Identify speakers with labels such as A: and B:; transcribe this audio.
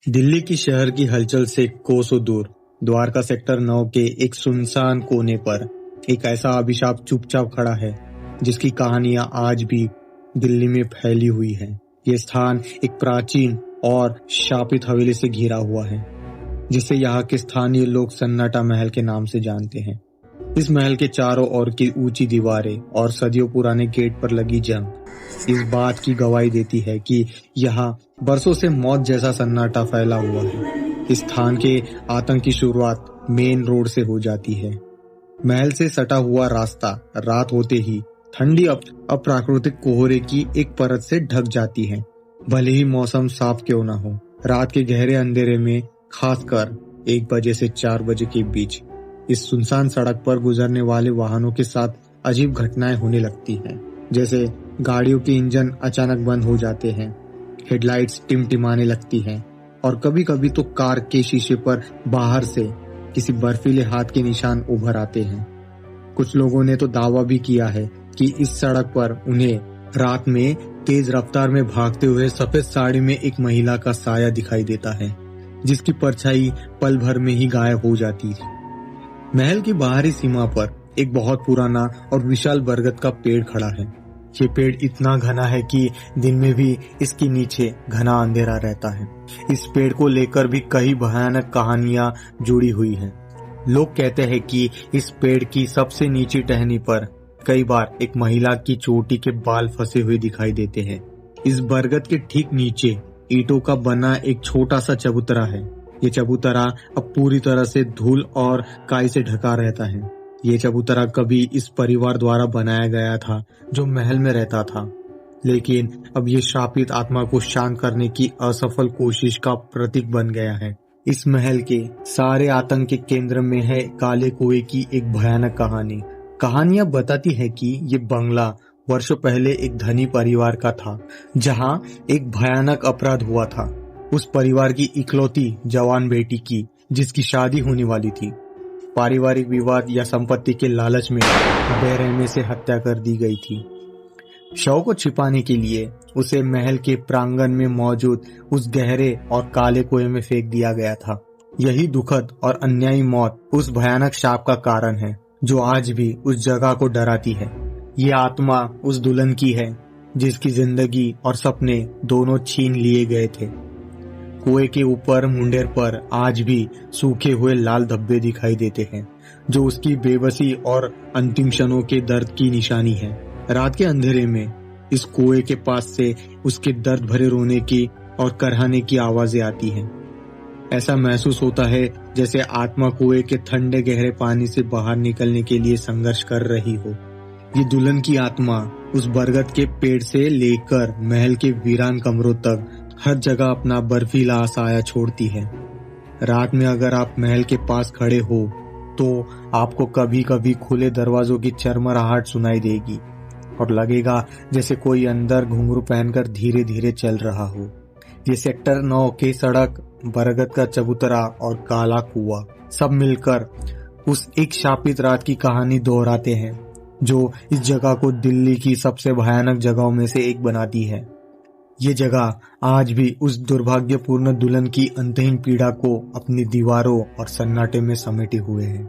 A: दिल्ली की शहर की हलचल से कोसों दूर द्वारका सेक्टर 9 के एक सुनसान कोने पर एक ऐसा अभिशाप चुपचाप खड़ा है जिसकी कहानियां आज भी दिल्ली में फैली हुई हैं। ये स्थान एक प्राचीन और शापित हवेली से घिरा हुआ है जिसे यहाँ के स्थानीय लोग सन्नाटा महल के नाम से जानते हैं। इस महल के चारों ओर की ऊंची दीवारें और सदियों पुराने गेट पर लगी जंग इस बात की गवाही देती है कि यहाँ बरसों से मौत जैसा सन्नाटा फैला हुआ है। इस स्थान के आतंक की शुरुआत मेन रोड से हो जाती है। महल से सटा हुआ रास्ता रात होते ही ठंडी अप्राकृतिक कोहरे की एक परत से ढक जाती है। भले ही मौसम साफ क्यों ना हो, रात के गहरे अंधेरे में, खासकर 1 बजे से 4 बजे के बीच, इस सुनसान सड़क पर गुजरने वाले वाहनों के साथ अजीब घटनाएं होने लगती हैं। जैसे गाड़ियों के इंजन अचानक बंद हो जाते हैं, हेडलाइट्स टिमटिमाने लगती हैं और कभी कभी तो कार के शीशे पर बाहर से किसी बर्फीले हाथ के निशान उभर आते हैं। कुछ लोगों ने तो दावा भी किया है कि इस सड़क पर उन्हें रात में तेज रफ्तार में भागते हुए सफेद साड़ी में एक महिला का साया दिखाई देता है जिसकी परछाई पल भर में ही गायब हो जाती है। महल की बाहरी सीमा पर एक बहुत पुराना और विशाल बरगद का पेड़ खड़ा है। ये पेड़ इतना घना है कि दिन में भी इसके नीचे घना अंधेरा रहता है। इस पेड़ को लेकर भी कई भयानक कहानियां जुड़ी हुई हैं। लोग कहते हैं कि इस पेड़ की सबसे नीची टहनी पर कई बार एक महिला की चोटी के बाल फंसे हुए दिखाई देते हैं। इस बरगद के ठीक नीचे ईंटों का बना एक छोटा सा चबूतरा है। ये चबूतरा अब पूरी तरह से धूल और काई से ढका रहता है। ये चबूतरा कभी इस परिवार द्वारा बनाया गया था जो महल में रहता था, लेकिन अब ये शापित आत्मा को शांत करने की असफल कोशिश का प्रतीक बन गया है। इस महल के सारे आतंक के केंद्र में है काले कुएं की एक भयानक कहानी। कहानियां बताती है कि ये बंगला वर्षों पहले एक धनी परिवार का था जहां एक भयानक अपराध हुआ था। उस परिवार की इकलौती जवान बेटी की जिसकी शादी होने वाली थी। पारिवारिक विवाद या संपत्ति के लालच में बेरहमी से हत्या कर दी गई थी। शव को छिपाने के लिए उसे महल के प्रांगण में मौजूद उस गहरे और काले कुएं में फेंक दिया गया था। यही दुखद और अन्यायी मौत उस भयानक शाप का कारण है जो आज भी उस जगह को डराती है। ये आत्मा उस दुल्हन की है जिसकी जिंदगी और सपने दोनों छीन लिए गए थे। कुएं के ऊपर मुंडेर पर आज भी सूखे हुए लाल धब्बे दिखाई देते हैं जो उसकी बेबसी और अंतिम क्षणों के दर्द की निशानी है। रात के अंधेरे में इस कुएं के पास से उसके दर्द भरे रोने की और करहाने की आवाजें आती हैं। ऐसा महसूस होता है जैसे आत्मा कुएं के ठंडे गहरे पानी से बाहर निकलने के लिए संघर्ष कर रही हो। ये दुल्हन की आत्मा उस बरगद के पेड़ से लेकर महल के वीरान कमरों तक हर जगह अपना बर्फीला साया छोड़ती है। रात में अगर आप महल के पास खड़े हो तो आपको कभी कभी खुले दरवाजों की चरमराहट सुनाई देगी और लगेगा जैसे कोई अंदर घुंघरू पहनकर धीरे धीरे चल रहा हो। ये सेक्टर 9 की सड़क, बरगद का चबूतरा और काला कुआं सब मिलकर उस एक शापित रात की कहानी दोहराते हैं जो इस जगह को दिल्ली की सबसे भयानक जगहों में से एक बनाती है। ये जगह आज भी उस दुर्भाग्यपूर्ण दुल्हन की अंतहीन पीड़ा को अपनी दीवारों और सन्नाटे में समेटे हुए है।